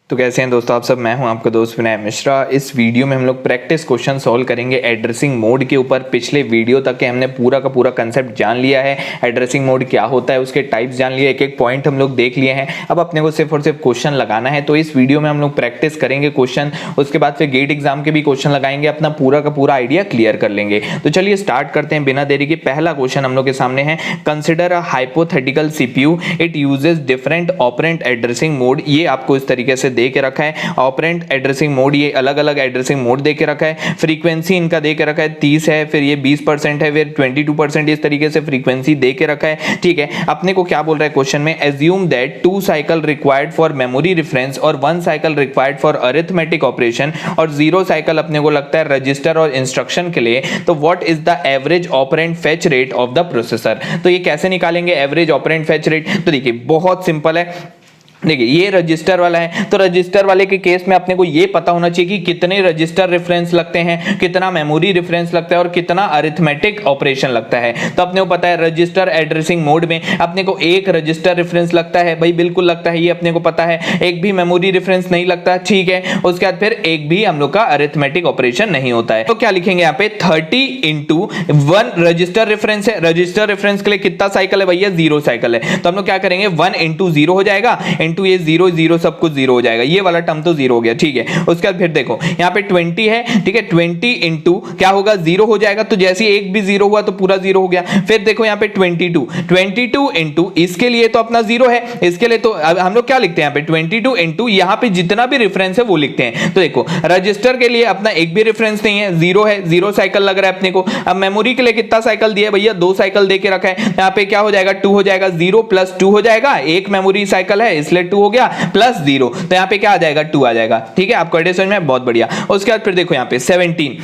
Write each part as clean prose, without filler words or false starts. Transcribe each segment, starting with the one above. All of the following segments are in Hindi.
तो कैसे हैं दोस्तों आप सब। मैं हूं आपका दोस्त विनय मिश्रा। इस वीडियो में हम लोग प्रैक्टिस क्वेश्चन सॉल्व करेंगे एड्रेसिंग मोड के ऊपर। पिछले वीडियो तक के हमने पूरा का पूरा कंसेप्ट जान लिया है, एड्रेसिंग मोड क्या होता है, उसके टाइप्स जान लिए, एक एक पॉइंट हम लोग देख लिए हैं। अब अपने को सिर्फ और सिर्फ क्वेश्चन लगाना है। तो इस वीडियो में हम लोग प्रैक्टिस करेंगे क्वेश्चन, उसके बाद फिर गेट एग्जाम के भी क्वेश्चन लगाएंगे, अपना पूरा का पूरा आइडिया क्लियर कर लेंगे। तो चलिए स्टार्ट करते हैं बिना देरी के। पहला क्वेश्चन हम लोग के सामने है, consider a hypothetical CPU, it uses different operand addressing mode. ये आपको इस तरीके से दे के रखा है, ऑपरेंट एड्रेसिंग मोड, ये अलग अलग एड्रेसिंग मोड दे के रखा है। फ्रीक्वेंसी इनका दे के रखा है 30 है, फिर ये 20% है, फिर 22%, इस तरीके से फ्रीक्वेंसी दे के रखा है। ठीक है, अपने को क्या बोल रहा है क्वेश्चन में, assume that 2 cycle required for memory reference और 1 cycle required for arithmetic operation और 0 साइकिल अपने को लगता है रजिस्टर और इंस्ट्रक्शन के लिए। तो what is the average operand fetch rate of the processor. तो ये कैसे निकालेंगे एवरेज ऑपरेंट फेच रेट। तो देखिए बहुत सिंपल है। देखिए ये रजिस्टर वाला है, तो रजिस्टर वाले के केस में अपने को ये पता होना चाहिए कि कितने रजिस्टर रेफरेंस लगते हैं, कितना मेमोरी रेफरेंस लगता है और कितना अरिथमेटिक ऑपरेशन लगता है। तो अपने को पता है रजिस्टर एड्रेसिंग मोड में अपने को एक रजिस्टर रेफरेंस लगता है, भाई बिल्कुल लगता है, ये अपने को पता है। एक भी मेमोरी रेफरेंस नहीं लगता, ठीक है। उसके बाद फिर एक भी हम लोग का अरिथमेटिक ऑपरेशन नहीं होता है। तो क्या लिखेंगे यहाँ पे 30 इंटू 1 रजिस्टर रेफरेंस है। रजिस्टर रेफरेंस के लिए कितना साइकिल है भैया, 0 साइकिल है। तो हम लोग क्या करेंगे 1 इंटू 0 हो जाएगा, इंटू ये 0 0 सब कुछ 0 हो जाएगा, ये वाला टर्म तो 0 हो गया, ठीक है। उसके बाद फिर देखो यहाँ पे 20 है, ठीक है, 20 इंटू क्या होगा 0 हो जाएगा, तो जैसे एक भी 0 हुआ तो पूरा 0 हो गया। फिर देखो यहाँ पे 22 इंटू इसके लिए तो अपना 0 है, इसके लिए तो हम लोग क्या लिखते हैं यहाँ पे 22 इंटू यहाँ पे जितना भी रेफरेंस है वो लिखते हैं। तो देखो रजिस्टर के लिए अपना एक भी रेफरेंस नहीं है, 0 है, 0 साइकिल लग रहा है अपने को। अब मेमोरी के लिए कितना साइकिल दिया भैया, 2 साइकिल दे के रखा है। यहाँ पे क्या हो जाएगा 2 हो जाएगा, 0 प्लस 2 हो जाएगा, एक मेमोरी साइकिल है इसलिए 2 हो गया, प्लस 0, तो यहाँ पे क्या आ जाएगा 2 आ जाएगा, ठीक है। आपको आइडिया समझ में, बहुत बढ़िया। उसके बाद फिर देखो यहाँ पे 17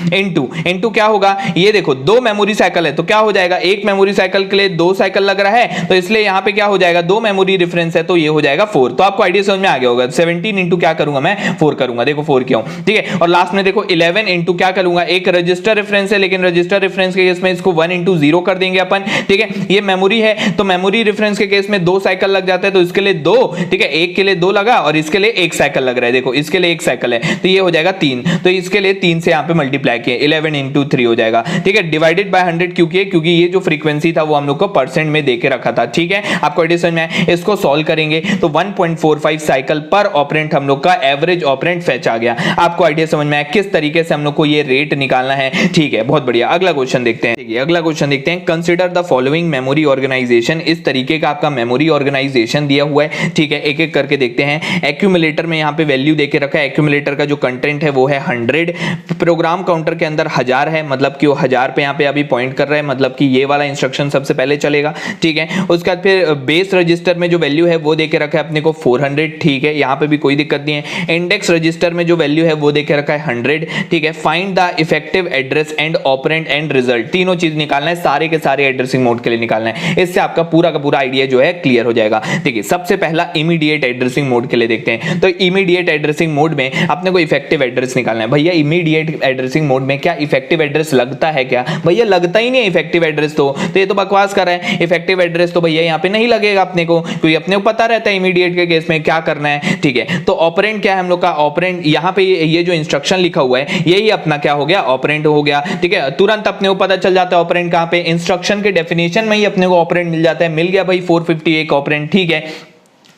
इंटू क्या होगा, ये देखो 2 मेमोरी साइकिल है तो क्या हो जाएगा, एक मेमोरी साइकिल के लिए 2 साइकिल लग रहा है, तो इसलिए यहाँ पे क्या हो जाएगा 2 मेमोरी रेफरेंस है तो ये हो जाएगा 4। तो आपको आइडिया समझ में आ गया होगा। 17 इंटू क्या करूंगा मैं 4 करूंगा, देखो 4 क्यों, ठीक है। और लास्ट में देखो 11 इंटू क्या करूंगा, एक रजिस्टर रेफरेंस है, लेकिन रजिस्टर रेफरेंस के केस में इसको 1 इंटू 0 कर देंगे अपन, ठीक है। ये मेमोरी है तो मेमोरी रेफरेंस के केस में 2 साइकिल लग जाता है, तो इसके लिए 2, ठीक है, एक के लिए 2 लगा और इसके लिए 1 साइकिल लग रहा है, देखो इसके लिए 1 साइकिल है तो ये हो जाएगा 3, तो इसके लिए 3 से यहाँ पे मल्टीप्लाई किए 11 इंटू 3 हो जाएगा, ठीक है। डिवाइडेड बाय 100 क्योंकि ये जो फ्रीक्वेंसी था वो हम लोग को परसेंट में देके रखा था, ठीक है। आपको आइडिया समझ में आया। इसको सॉल्व करेंगे तो 1.45 साइकिल पर ऑपरेंट हम लोग का एवरेज ऑपरेंट फेच आ गया। आपको आइडिया समझ में आया किस तरीके से हम लोग को ये रेट निकालना है, ठीक है, बहुत बढ़िया। अगला क्वेश्चन देखते हैं, देखिए अगला क्वेश्चन देखते हैं, consider the following memory organisation. इस तरीके का आपका मेमोरी ऑर्गेनाइजेशन दिया हुआ है, ठीक है। एक एक करके देखते हैं। एक्यूमुलेटर में यहाँ पे वैल्यू देके रखा है, एक्यूमुलेटर का जो कंटेंट है वो है 100, प्रोग्राम काउंटर के अंदर 1000 है, मतलब कि वो 1000 पे यहाँ पे अभी पॉइंट कर रहा है, मतलब कि ये वाला इंस्ट्रक्शन सबसे पहले चलेगा, ठीक है। उसके बाद फिर बेस रजिस्टर में जो वैल्यू है वो देके रखा है अपने को 400, ठीक है, यहाँ पे भी कोई दिक्कत नहीं है। इंडेक्स रजिस्टर में जो वैल्यू है वो देके रखा है 100, ठीक है। Find the effective address and operand and result, तीनों चीज निकालना है, सारे के सारे एड्रेसिंग मोड के लिए निकालना है। इससे आपका पूरा का पूरा आइडिया जो है क्लियर हो जाएगा। देखिए सबसे पहला इमीडिएट एड्रेसिंग मोड के लिए देखते हैं। तो इमीडिएट एड्रेसिंग मोड में अपने को इफेक्टिव एड्रेस निकालना है। भैया इमीडिएट एड्रेसिंग मोड में क्या इफेक्टिव एड्रेस लगता है क्या, भैया लगता ही नहीं है इफेक्टिव एड्रेस, तो ये तो बकवास कर रहा है। इफेक्टिव एड्रेस तो भैया यहाँ पे नहीं लगेगा अपने को, क्योंकि अपने को पता रहता है इमीडिएट के केस में क्या करना है, ठीक है। तो ऑपरेंड क्या है हम लोग का, ऑपरेंड यहाँ पे ये जो इंस्ट्रक्शन लिखा हुआ है यही अपना क्या हो गया, ऑपरेंड हो गया, ठीक है। तुरंत अपने को पता चल जाता है ऑपरेंड कहाँ पे, इंस्ट्रक्शन के डेफिनेशन में ही अपने को ऑपरेंड मिल जाता है, मिल गया भाई 451 ऑपरेंड, ठीक है।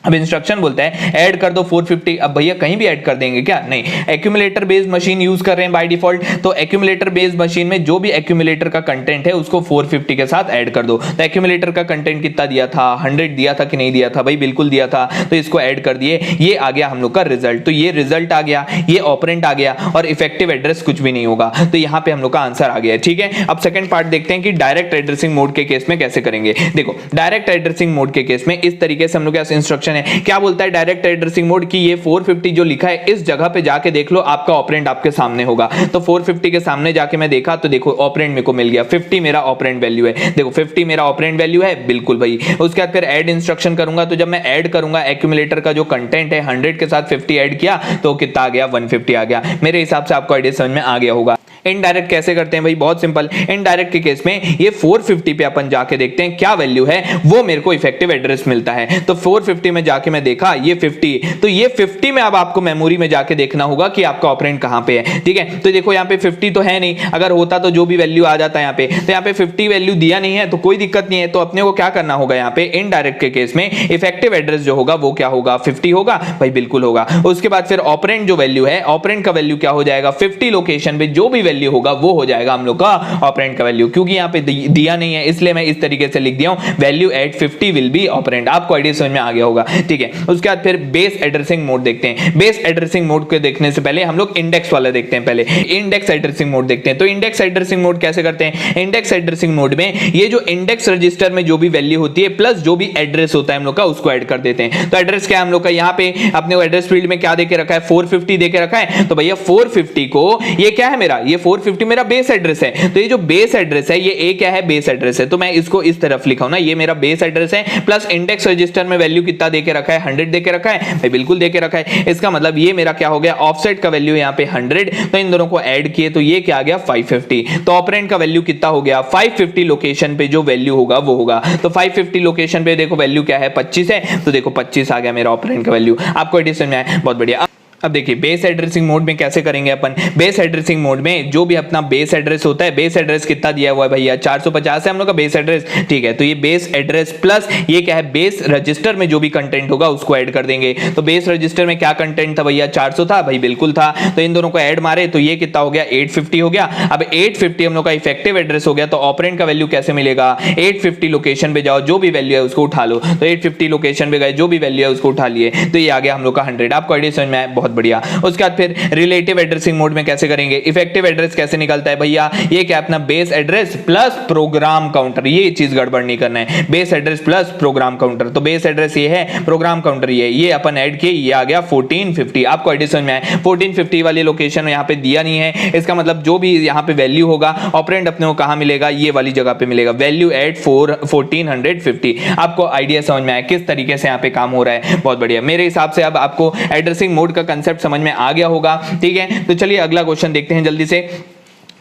अब इंस्ट्रक्शन बोलता है ऐड कर दो 450, अब भैया कहीं भी ऐड कर देंगे क्या, नहीं। एक्यूमुलेटर बेस्ड मशीन यूज कर रहे हैं बाय डिफॉल्ट, तो एक्यूमुलेटर बेस्ड मशीन में जो भी एक्यूमुलेटर का कंटेंट है उसको 450 के साथ ऐड कर दो। तो एक्यूमुलेटर का कंटेंट कितना दिया था, 100 दिया था कि नहीं दिया था, भाई बिल्कुल दिया था, तो इसको ऐड कर दिए। ये आ गया हम लोग का रिजल्ट, तो ये रिजल्ट आ गया, ये ऑपरेंट आ गया और इफेक्टिव एड्रेस कुछ भी नहीं होगा, तो यहाँ पे हम लोग का आंसर आ गया, ठीक है। अब सेकंड पार्ट देखते हैं कि डायरेक्ट एड्रेसिंग मोड के केस में कैसे करेंगे। देखो डायरेक्ट एड्रेसिंग मोड के केस में इस तरीके से हम लोग के इंस्ट्रक्शन है, क्या बोलता है डायरेक्ट एड्रेसिंग मोड की, ये 450 जो लिखा है इस जगह पे जाके देख लो, आपका ऑपरेंड आपके सामने होगा। तो 450 के सामने जाके मैं देखा तो देखो ऑपरेंड मेरे को मिल गया, 50 मेरा ऑपरेंड वैल्यू है, देखो 50 मेरा ऑपरेंड वैल्यू है, बिल्कुल भाई। उसके बाद फिर ऐड इंस्ट्रक्शन करूंगा, तो जब मैं ऐड करूंगा एक्यूमुलेटर का जो कंटेंट है 100 के साथ 50 ऐड किया तो कितना आ गया, 150 आ गया। मेरे हिसाब से आपको आइडिया समझ में आ गया होगा। इनडायरेक्ट कैसे करते हैं भाई, बहुत सिंपल। इनडायरेक्ट के केस में ये 450 पे अपन जाके देखते हैं क्या वैल्यू है, वो मेरे को इफेक्टिव एड्रेस मिलता है। तो 450 में जाके मैं देखा ये 50, तो ये 50 में अब आपको मेमोरी में जाके देखना होगा कि आपका ऑपरेंड कहां पे है, ठीक है। तो देखो यहाँ पे 50 तो है नहीं, अगर होता तो जो भी वैल्यू आ जाता है यहाँ पे, तो यहाँ पे 50 वैल्यू दिया नहीं है तो कोई दिक्कत नहीं है। तो अपने को क्या करना होगा यहाँ पे इनडायरेक्ट के केस में इफेक्टिव एड्रेस जो होगा वो क्या होगा, 50 होगा भाई, बिल्कुल होगा। उसके बाद फिर ऑपरेंड जो वैल्यू है, ऑपरेंड का वैल्यू क्या हो जाएगा, 50 लोकेशन पे जो भी वैल्यू होगा वो हो जाएगा हम लोग का ऑपरेंड का वैल्यू। क्योंकि यहाँ पे दिया नहीं है इसलिए मैं इस तरीके से लिख दिया हूं, value at 50 will be operand. आपको आइडिया समझ में आ गया होगा, ठीक है। उसके बाद फिर बेस एड्रेसिंग मोड देखते हैं। बेस एड्रेसिंग मोड को देखने से पहले हम लोग इंडेक्स वाला देखते हैं। पहले इंडेक्स एड्रेसिंग मोड देखते हैं। तो इंडेक्स एड्रेसिंग मोड कैसे करते हैं, इंडेक्स एड्रेसिंग मोड में ये जो इंडेक्स रजिस्टर में जो भी वैल्यू होती है प्लस जो भी एड्रेस होता है हम लोग का उसको ऐड कर देते हैं। तो एड्रेस क्या है हम लोग का, यहाँ पे अपने को एड्रेस फील्ड में क्या देके रखा है, 450 देके रखा है। तो भैया 450 को ये क्या है मेरा, ये 450 मेरा बेस एड्रेस है। तो ये जो बेस एड्रेस है ये ए क्या है, बेस एड्रेस है। तो मैं इसको इस तरफ लिखा हूं ना, ये मेरा बेस एड्रेस है प्लस इंडेक्स रजिस्टर में वैल्यू कितना देके रखा है, 100 देके रखा है भाई, बिल्कुल देके रखा है। इसका मतलब ये मेरा क्या हो गया, ऑफसेट का वैल्यू यहाँ पे 100, तो इन दोनों को ऐड किए तो ये क्या आ गया 550। तो ऑपरेंड का वैल्यू कितना हो गया, 550 लोकेशन पे जो वैल्यू होगा वो होगा। तो 550 लोकेशन पे देखो वैल्यू क्या है, 25 है, तो देखो 25 आ गया मेरा ऑपरेंड का वैल्यू। आपको एडिशन में आया, बहुत बढ़िया। अब देखिए बेस एड्रेसिंग मोड में कैसे करेंगे अपन। बेस एड्रेसिंग मोड में जो भी अपना बेस एड्रेस होता है, बेस एड्रेस कितना दिया हुआ है भैया, 450 है हम लोग का बेस एड्रेस, ठीक है। तो ये बेस एड्रेस प्लस ये क्या है, बेस रजिस्टर में जो भी कंटेंट होगा उसको ऐड कर देंगे। तो बेस रजिस्टर में क्या कंटेंट था भैया, 400 था भाई, बिल्कुल था। तो इन दोनों को ऐड मारे तो ये कितना हो गया, 850 हो गया। अब 850 हम लोग का इफेक्टिव एड्रेस हो गया। तो ऑपरेंड का वैल्यू कैसे मिलेगा, 850 लोकेशन पे जाओ, जो भी वैल्यू है उसको उठा लो। तो 850 लोकेशन पे गए, जो भी वैल्यू है उसको उठा लिए, तो ये आ गया हम लोग का 100। आपको आइडिया समझ में आया, बहुत बढ़िया। उसके बाद फिर रिलेटिव एड्रेसिंग मोड में कैसे करेंगे, इफेक्टिव एड्रेस कैसे निकलता है भैया, ये क्या अपना base address plus program counter, ये चीज गड़बड़ नहीं करना है, base address plus program counter. तो बेस एड्रेस ये है, प्रोग्राम काउंटर ये अपन ऐड किए, ये आ गया 1450। आपको आइडिया समझ में आया, 1450 वाली लोकेशन यहां पे दिया नहीं है, इसका मतलब जो भी यहां पे वैल्यू होगा ऑपरेंड अपने को कहां मिलेगा, ये वाली जगह पे मिलेगा, वैल्यू एट 1450। आपको आइडिया समझ में आया किस तरीके से यहां पे काम हो रहा है, बहुत बढ़िया। मेरे हिसाब से अब आपको एड्रेसिंग मोड का कंसेप्ट समझ में आ गया होगा, ठीक है। तो चलिए अगला क्वेश्चन देखते हैं जल्दी से।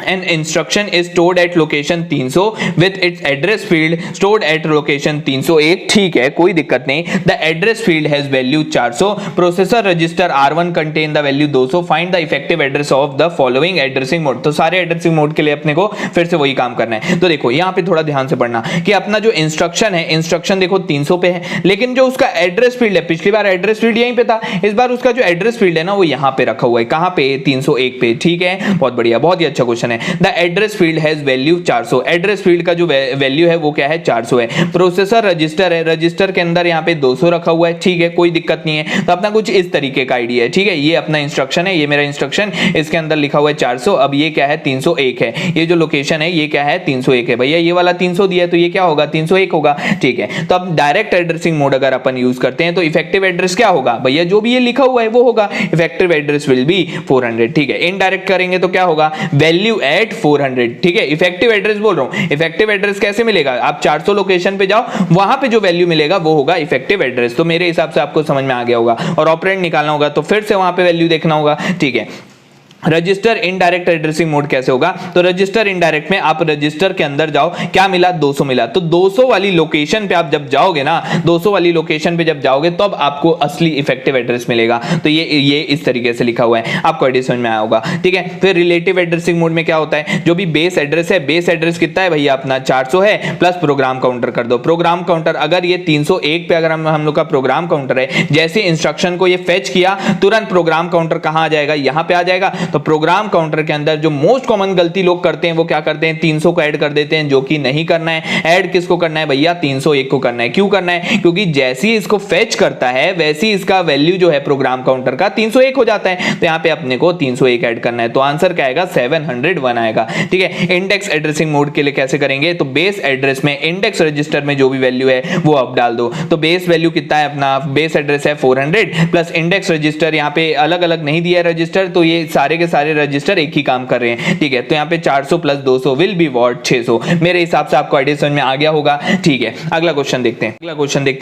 An instruction is stored at location 300 with its address field stored at location 301, ठीक है, कोई दिक्कत नहीं। The address field has value 400, processor register R1 contain the value 200, find the effective address of the following addressing mode। तो सारे एड्रेसिंग मोड के लिए अपने को फिर से वही काम करना है। तो देखो यहाँ पे थोड़ा ध्यान से पढ़ना कि अपना जो इंस्ट्रक्शन है, इंस्ट्रक्शन देखो 300 पे है, लेकिन जो उसका एड्रेस फील्ड है, पिछली बार एड्रेस फील्ड यहीं पे था, इस बार उसका जो एड्रेस फील्ड है ना वो यहाँ पे रखा हुआ है, कहाँ पे, 301 पे, ठीक है, बहुत बढ़िया, बहुत ही अच्छा क्वेश्चन है। The address field has value 400, address field का जो वैल्यू है वो क्या है, 400 है। प्रोसेसर रजिस्टर है, रजिस्टर के अंदर यहाँ पे 200 रखा हुआ है, ठीक है, कोई दिक्कत नहीं है। तो अपना कुछ इस तरीके का आइडिया है, ठीक है, ये अपना इंस्ट्रक्शन है, ये मेरा इंस्ट्रक्शन, इसके अंदर लिखा हुआ है 400, अब ये क्या है 301 है, ये जो लोकेशन है ये क्या है 301 है भैया, ये वाला 300 दिया है तो ये क्या होगा 301 होगा, ठीक है। तो अब डायरेक्ट एड्रेसिंग मोड अगर अपन यूज करते हैं तो इफेक्टिव एड्रेस क्या होगा भैया, जो भी ये लिखा हुआ है वो होगा, इफेक्टिव एड्रेस विल बी 400, ठीक है। इनडायरेक्ट करेंगे तो क्या होगा, वैल्यू एट 400, ठीक है। इफेक्टिव एड्रेस बोल रहा हूं, इफेक्टिव एड्रेस कैसे मिलेगा, आप 400 लोकेशन पे जाओ, वहां पे जो वैल्यू मिलेगा वो होगा इफेक्टिव एड्रेस। तो मेरे हिसाब से आपको समझ में आ गया होगा। और ऑपरेंड निकालना होगा तो फिर से वहां पे वैल्यू देखना होगा, ठीक है। रजिस्टर इनडायरेक्ट एड्रेसिंग मोड कैसे होगा, तो रजिस्टर इनडायरेक्ट में आप रजिस्टर के अंदर जाओ, क्या मिला 200 मिला, तो 200 वाली लोकेशन पे आप जब जाओगे ना, 200 वाली लोकेशन पे जब जाओगे तो अब आपको असली इफेक्टिव एड्रेस मिलेगा। तो ये इस तरीके से लिखा हुआ है, आपको आइडिया समझ में आया होगा, ठीक है। फिर रिलेटिव एड्रेसिंग मोड में क्या होता है, जो भी बेस एड्रेस है, बेस एड्रेस कितना है भैया अपना 400 है, प्लस प्रोग्राम काउंटर कर दो। प्रोग्राम काउंटर अगर ये 301 पे अगर हम लोग का प्रोग्राम काउंटर है, जैसे इंस्ट्रक्शन को ये फेच किया तुरंत प्रोग्राम काउंटर कहां आ जाएगा, यहां पे आ जाएगा। तो प्रोग्राम काउंटर के अंदर जो मोस्ट कॉमन गलती लोग करते हैं वो क्या करते हैं, 300 को ऐड कर देते हैं, जो कि नहीं करना है। ऐड किसको करना है भैया, 301 को करना है। क्यों करना है, क्योंकि जैसे ही इसको फेच करता है वैसे ही इसका वैल्यू जो है प्रोग्राम काउंटर का 301 हो जाता है। तो यहां पे अपने को 301 ऐड करना है, तो आंसर क्या आएगा 701 आएगा, ठीक है। इंडेक्स एड्रेसिंग मोड के लिए कैसे करेंगे, तो बेस एड्रेस में इंडेक्स रजिस्टर में जो भी वैल्यू है वो अब डाल दो। तो बेस वैल्यू कितना है अपना, बेस एड्रेस है 400 प्लस इंडेक्स रजिस्टर, यहां पे अलग अलग नहीं दिया है रजिस्टर, तो ये सारे के के सारे रजिस्टर एक ही काम कर रहे हैं, ठीक है। तो यहाँ पे 400 प्लस 200 विल बी व्हाट 600। मेरे हिसाब से आपको आइडिया समझ में आ गया होगा, ठीक है। अगला क्वेश्चन देखते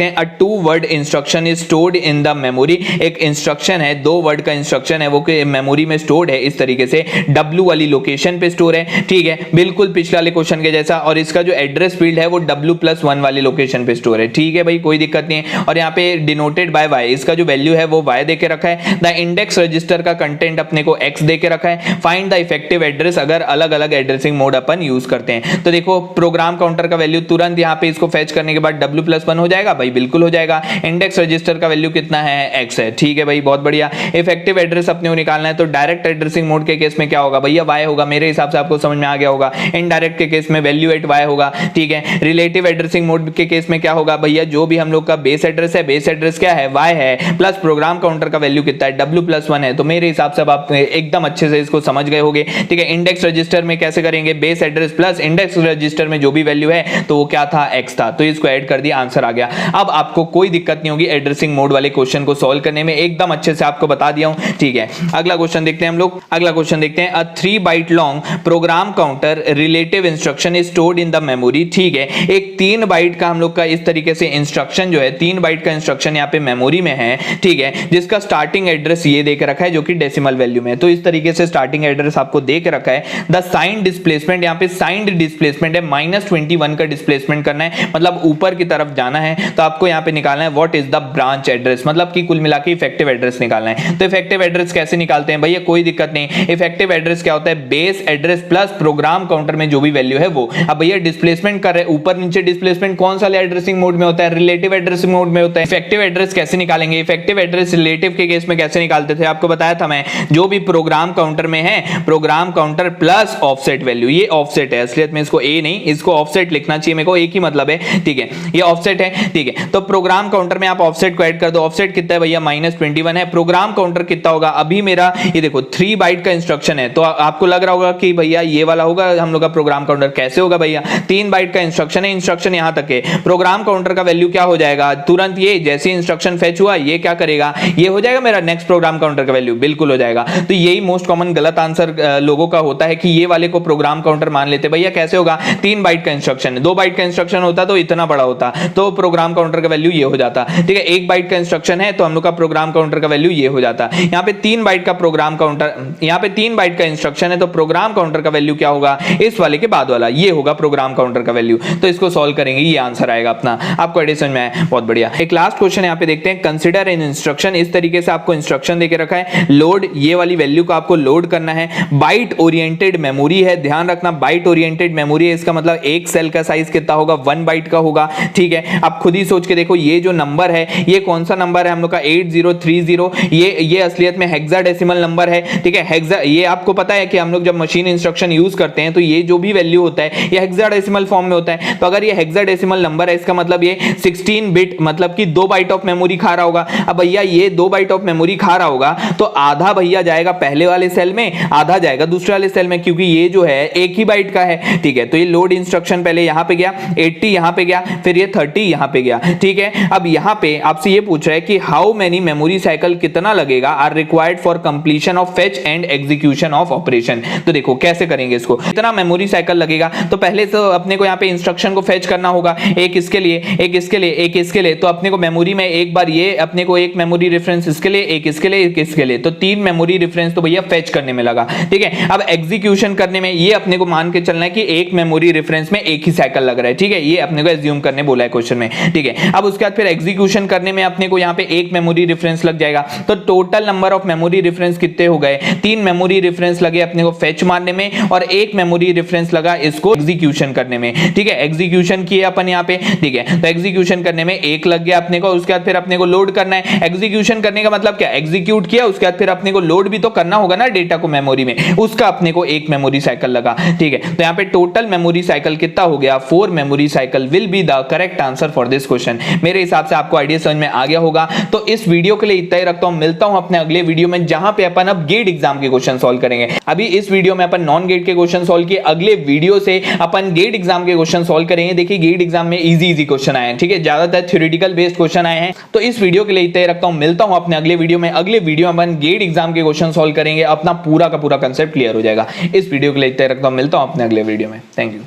हैं। अ 2 word instruction is stored in the memory. एक इंस्ट्रक्शन है, 2 वर्ड का इंस्ट्रक्शन है, वो मेमोरी में स्टोर्ड है इस तरीके से, W वाली लोकेशन पे स्टोर है, ठीक है, बिल्कुल पिछले वाले क्वेश्चन के जैसा। और इसका जो एड्रेस फील्ड है वो W+1 वाली लोकेशन पे स्टोर है, ठीक है भाई, कोई दिक्कत नहीं है। और यहाँ पे डिनोटेड बाय Y, इसका जो वैल्यू है वो Y दे के रखा है। द इंडेक्स रजिस्टर का कंटेंट अपने को X दे के रखा है। फाइंड द इफेक्टिव एड्रेस अगर अलग अलग एड्रेसिंग मोड अपन यूज करते हैं। तो देखो प्रोग्राम काउंटर का वैल्यू तुरंत यहाँ पे इसको फेच करने के बाद W+1 हो जाएगा भाई, बिल्कुल हो जाएगा। इंडेक्स रजिस्टर का वैल्यू कितना है, X है, ठीक है भाई, बहुत बढ़िया। इफेक्टिव एड्रेस अपने को निकालना है, तो डायरेक्ट एड्रेसिंग मोड के केस में क्या होगा भैया, Y होगा। मेरे हिसाब से आपको समझ में आ गया होगा। इनडायरेक्ट के केस में वैल्यू एट Y होगा, ठीक है। रिलेटिव एड्रेसिंग मोड के केस में क्या होगा भैया, जो भी हम लोग का बेस एड्रेस है, बेस एड्रेस क्या है, Y है, प्लस प्रोग्राम काउंटर का वैल्यू कितना है, W+1 है। तो मेरे हिसाब से अब आप एकदम अच्छे से इसको समझ गए होंगे, ठीक है। इंडेक्स रजिस्टर में कैसे करेंगे, base address plus index register में जो भी वैल्यू है तो वो क्या था, X था, तो इसको ऐड कर दिया, आंसर आ गया। अब आपको कोई दिक्कत नहीं होगी एड्रेसिंग मोड वाले क्वेश्चन को सॉल्व करने में, एकदम अच्छे से आपको बता दिया हूं, ठीक है। अगला क्वेश्चन देखते हैं हम लोग। अगला क्वेश्चन देखते हैं। A 3 byte long program counter relative instruction is stored in the memory, ठीक है। एक 3 बाइट का हम लोग का इस तरीके से इंस्ट्रक्शन जो है, 3 बाइट का इंस्ट्रक्शन यहाँ पे मेमोरी में है, ठीक है, जिसका स्टार्टिंग एड्रेस ये दे के रखा है जो कि डेसिमल वैल्यू में है। तो इस तरीके से स्टार्टिंग एड्रेस आपको दे के रखा है। द साइंड डिस्प्लेसमेंट, यहाँ पे साइंड डिस्प्लेसमेंट है, -21 का डिस्प्लेसमेंट करना है, मतलब ऊपर की तरफ जाना है। तो आपको यहाँ पे निकालना है what is the branch address, मतलब कि कुल मिला के इफेक्टिव एड्रेस निकालना है। तो इफेक्टिव एड्रेस कैसे निकालते हैं भैया, कोई दिक्कत नहीं। इफेक्टिव एड्रेस क्या होता है, base address plus program counter में जो भी वैल्यू है वो। अब भैया डिस्प्लेसमेंट कर रहे हैं, ऊपर नीचे डिस्प्लेसमेंट कौन सा एड्रेसिंग मोड में होता है, रिलेटिव एड्रेसिंग मोड में होता है। इफेक्टिव एड्रेस कैसे निकालेंगे, इफेक्टिव एड्रेस रिलेटिव के केस में कैसे निकालते थे, आपको बताया था मैं, जो भी प्रोग्राम काउंटर में है, program counter plus offset value, ये ऑफसेट है, असलियत में इसको ए नहीं, इसको ऑफसेट लिखना चाहिए, मेरे को एक ही मतलब है, ठीक है, ये ऑफसेट है, ठीक है। तो प्रोग्राम काउंटर में आप ऑफसेट को ऐड कर दो। ऑफसेट कितना है भैया, -21 है। प्रोग्राम काउंटर कितना होगा, अभी मेरा ये देखो 3 बाइट का इंस्ट्रक्शन है, तो आपको लग रहा होगा कि भैया ये वाला होगा हम लोग का प्रोग्राम काउंटर, कैसे होगा भैया, 3 बाइट का इंस्ट्रक्शन है, इंस्ट्रक्शन यहां तक है, प्रोग्राम काउंटर का वैल्यू क्या हो जाएगा, तुरंत ये जैसे इंस्ट्रक्शन फेच हुआ ये क्या करेगा, ये हो जाएगा मेरा नेक्स्ट प्रोग्राम काउंटर का वैल्यू, बिल्कुल हो जाएगा। तो यही मोस्ट कॉमन गलत आंसर लोगों का होता है कि ये वाले को प्रोग्राम काउंटर मान लेते, भैया कैसे होगा, 3 बाइट का इंस्ट्रक्शन है, 2 बाइट का इंस्ट्रक्शन होता तो इतना बड़ा होता, तो प्रोग्राम काउंटर का वैल्यू ये हो जाता, ठीक है। 1 बाइट का इंस्ट्रक्शन है तो हम लोग का प्रोग्राम काउंटर का वैल्यू ये हो जाता। यहाँ पे 3 बाइट का प्रोग्राम काउंटर, यहाँ पे 3 बाइट का इंस्ट्रक्शन है तो प्रोग्राम काउंटर का वैल्यू क्या होगा, इस वाले के बाद वाला ये होगा प्रोग्राम काउंटर का वैल्यू। तो इसको सॉल्व करेंगे, ये आंसर आएगा अपना। आपको एडिशन में आया, बहुत बढ़िया। एक लास्ट क्वेश्चन यहाँ पे देखते हैं। कंसीडर एन इंस्ट्रक्शन, इस तरीके से आपको इंस्ट्रक्शन देके रखा है, लोड, ये वाली वैल्यू को आपको लोड करना है। बाइट ओरिएंटेड मेमोरी है, ध्यान रखना बाइट ओरिएंटेड मेमोरी है, इसका मतलब एक सेल का साइज कितना होगा, 1 बाइट का होगा, ठीक है। आप खुद ही सोच के देखो, ये जो नंबर है ये कौन सा नंबर है हम लोग का, 8030, ये असलियत में हेक्साडेसिमल नंबर है, ठीक है। हेक्सा, ये आपको पता है कि हम लोग जब मशीन इंस्ट्रक्शन यूज करते हैं तो ये जो भी वैल्यू होता है ये हेक्साडेसिमल फॉर्म में होता है। तो अगर ये हेक्साडेसिमल नंबर है, इसका मतलब ये 16 बिट, मतलब कि 2 बाइट ऑफ मेमोरी खा रहा होगा। अब भैया ये 2 बाइट ऑफ मेमोरी खा रहा होगा तो आधा भैया जाएगा पहले वाले सेल में, आधा जाएगा दूसरे वाले सेल में, क्योंकि ये जो है 1 ही बाइट का है, ठीक है। तो ये लोड इंस्ट्रक्शन पहले यहां पे गया, 80 यहां पे गया, फिर ये 30 यहां पे गया, ठीक है। अब यहां पे आपसे ये पूछ रहा है कि हाउ मेनी मेमोरी साइकिल कितना लगेगा are required for completion of fetch and execution of operation. तो देखो कैसे करेंगे इसको, कितना मेमोरी साइकिल लगेगा, तो पहले तो अपने को यहाँ पे इंस्ट्रक्शन को फेच करना होगा, एक इसके लिए, एक इसके लिए, एक इसके लिए। तो अपने को मेमोरी में एक बार ये अपने को एक मेमोरी रेफरेंस इसके लिए, एक इसके लिए, एक इसके लिए, तो 3 मेमोरी रेफरेंस तो भैया फेच करने में लगा, ठीक है। अब एग्जीक्यूशन करने में ये अपने को मान के चलना है कि एक मेमोरी रेफरेंस में एक ही साइकिल लग रहा है, ठीक है। ये अपने को एज्यूम करने बोला है क्वेश्चन में, ठीक है। अब उसके बाद फिर एग्जीक्यूशन करने में अपने को यहाँ पे एक मेमोरी रेफरेंस लग जाएगा, तो total number of memory reference कितने हो गए, 3 मेमोरी रेफरेंस लगे अपने को फेच मारने में और एक मेमोरी रेफरेंस लगा इसको एग्जीक्यूशन करने में, ठीक है। एग्जीक्यूशन किए अपन यहाँ पे, ठीक है। तो एग्जीक्यूशन करने में एक लग गया अपने को, उसके बाद फिर अपने को लोड करना है। एग्जीक्यूशन करने का मतलब क्या, एग्जीक्यूट किया, उसके बाद फिर अपने को लोड भी तो करना होगा ना डेटा को मेमोरी में, उसका अपने को एक मेमोरी साइकिल लगा, ठीक है। तो यहाँ पे टोटल मेमोरी साइकिल कितना हो गया, 4 memory cycle will be the correct answer for this question. मेरे हिसाब से आपको आइडिया समझ में आ गया होगा। तो इस वीडियो के लिए इतना ही रखता हूं, मिलता हूं अपने अगले वीडियो में जहां पे अपन अब गेट एग्जाम के क्वेश्चन सॉल्व करेंगे। अभी इस वीडियो में अपन नॉन गेट के क्वेश्चन सॉल्व किए, अगले वीडियो से अपन गेट एग्जाम के क्वेश्चन सॉल्व करेंगे। देखिए गेट एग्जाम में इजी क्वेश्चन आए हैं, ठीक है, ज्यादातर थ्योरेटिकल बेस्ड क्वेश्चन आए हैं। तो इस वीडियो के लिए इतना ही रखता हूं, मिलता हूं अपने अगले वीडियो में। अगले वीडियो में अपन गेट एग्जाम के क्वेश्चन सॉल्व करेंगे, अपना पूरा का पूरा कंसेप्ट क्लियर हो जाएगा। इस वीडियो के लिए इतना रखता हूं, मिलता हूं अपने अगले वीडियो में। Thank you.